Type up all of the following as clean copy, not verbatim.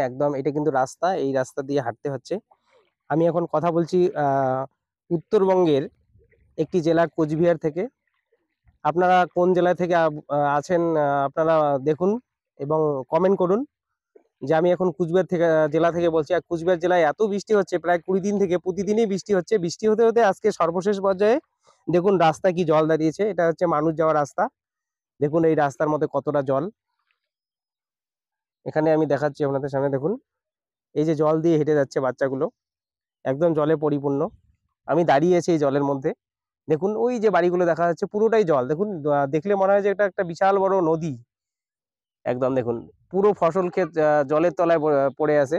একদম এটা কিন্তু রাস্তা, এই রাস্তা দিয়ে হাঁটতে হচ্ছে। আমি এখন কথা বলছি উত্তরবঙ্গের একটি জেলা কোচবিহার থেকে। আপনারা কোন জেলা থেকে আছেন আপনারা দেখুন এবং কমেন্ট করুন যে আমি এখন কুচবিহার থেকে জেলা থেকে বলছি। আর কুচবিহার জেলায় এত বৃষ্টি হচ্ছে, প্রায় 20 দিন থেকে প্রতিদিনই বৃষ্টি হচ্ছে। বৃষ্টি হতে হতে আজকে সর্বশেষ পর্যায়ে দেখুন রাস্তায় কি জল দাঁড়িয়েছে। এটা হচ্ছে মানুষ যাওয়ার রাস্তা। দেখুন এই রাস্তার মধ্যে কতটা জল। এখানে আমি দেখাচ্ছি আপনাদের সামনে, দেখুন এই যে জল দিয়ে হেঁটে যাচ্ছে বাচ্চাগুলো, একদম জলে পরিপূর্ণ। আমি দাঁড়িয়ে আছি এই জলের মধ্যে। দেখুন ওই যে বাড়িগুলো দেখা যাচ্ছে পুরোটাই জল। দেখুন দেখলে মনে হয় যে এটা একটা বিশাল বড় নদী। একদম দেখুন পুরো ফসল ক্ষেত জলের তলায় পড়ে আছে।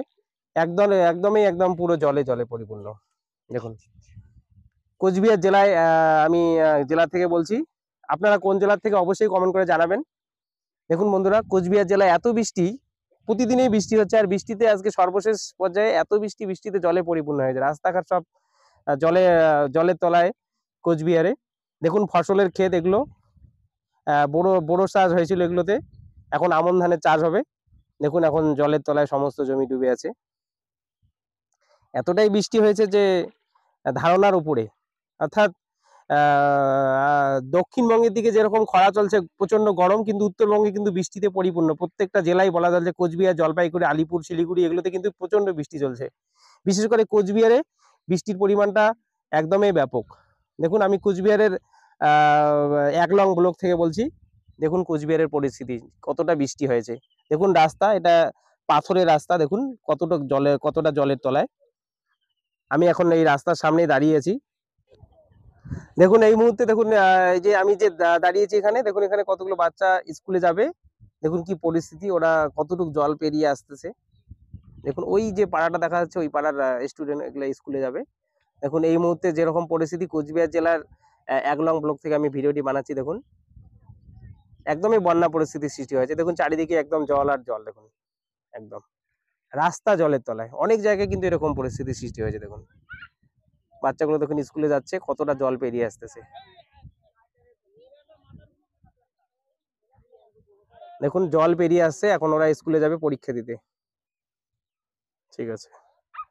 একদম পুরো জলে জলে পরিপূর্ণ। দেখুন কোচবিহার জেলায় আমি জেলা থেকে বলছি। আপনারা কোন জেলার থেকে অবশ্যই কমেন্ট করে জানাবেন। দেখুন বন্ধুরা, কোচবিহার জেলায় এত বৃষ্টি, প্রতিদিনই বৃষ্টি হচ্ছে। আর বৃষ্টিতে আজকে সর্বশেষ পর্যায়ে এত বৃষ্টি, বৃষ্টিতে জলে পরিপূর্ণ হয়েছে রাস্তাঘাট সব জলের তলায় কোচবিহারে। দেখুন ফসলের ক্ষেত এগুলো, বড় চাষ হয়েছিল এগুলোতে, এখন আমন ধানের চাষ হবে। দেখুন এখন জলের তলায় সমস্ত জমি ডুবে আছে। এতটাই বৃষ্টি হয়েছে যে ধারণার উপরে। অর্থাৎ দক্ষিণবঙ্গের দিকে যেরকম খরা চলছে, প্রচন্ড গরম, কিন্তু উত্তরবঙ্গে কিন্তু বৃষ্টিতে পরিপূর্ণ। প্রত্যেকটা জেলায় বলা যায় যে কোচবিহার, জলপাইগুড়ি, আলিপুর, শিলিগুড়ি এগুলোতে কিন্তু প্রচন্ড বৃষ্টি চলছে। বিশেষ করে কোচবিহারে বৃষ্টির পরিমাণটা একদমই ব্যাপক। দেখুন আমি কোচবিহারের 1 নং ব্লক থেকে বলছি। দেখুন কোচবিহারের পরিস্থিতি, কতটা বৃষ্টি হয়েছে। দেখুন রাস্তা, এটা পাথরের রাস্তা। দেখুন কতটা জলের তলায়। আমি এখন এই রাস্তার সামনে দাঁড়িয়ে আছি। দেখুন এই মুহূর্তে দেখুন এই যে আমি যে দাঁড়িয়েছি এখানে, দেখুন এখানে কতগুলো বাচ্চা স্কুলে যাবে। দেখুন কি পরিস্থিতি, ওরা কতটুকু জল পেরিয়ে আসতেছে। দেখুন ওই যে পাড়াটা দেখা যাচ্ছে, ওই পাড়ার স্টুডেন্ট এগুলো স্কুলে যাবে। দেখুন এই মুহূর্তে যেরকম পরিস্থিতি, কোচবিহার জেলার 1 নং ব্লক থেকে আমি ভিডিওটি বানাচ্ছি। দেখুন একদমই বন্যা পরিস্থিতির সৃষ্টি হয়েছে। দেখুন চারিদিকে একদম জল আর জল। দেখুন একদম রাস্তা জলের তলায়। অনেক জায়গায় কিন্তু এরকম পরিস্থিতির সৃষ্টি হয়েছে। দেখুন বাচ্চাগুলো দেখুন স্কুলে যাচ্ছে, কতটা জল পেরিয়ে আসতেছে। দেখুন জল পেরিয়ে আসছে, এখন ওরা স্কুলে যাবে পরীক্ষা দিতে। ঠিক আছে।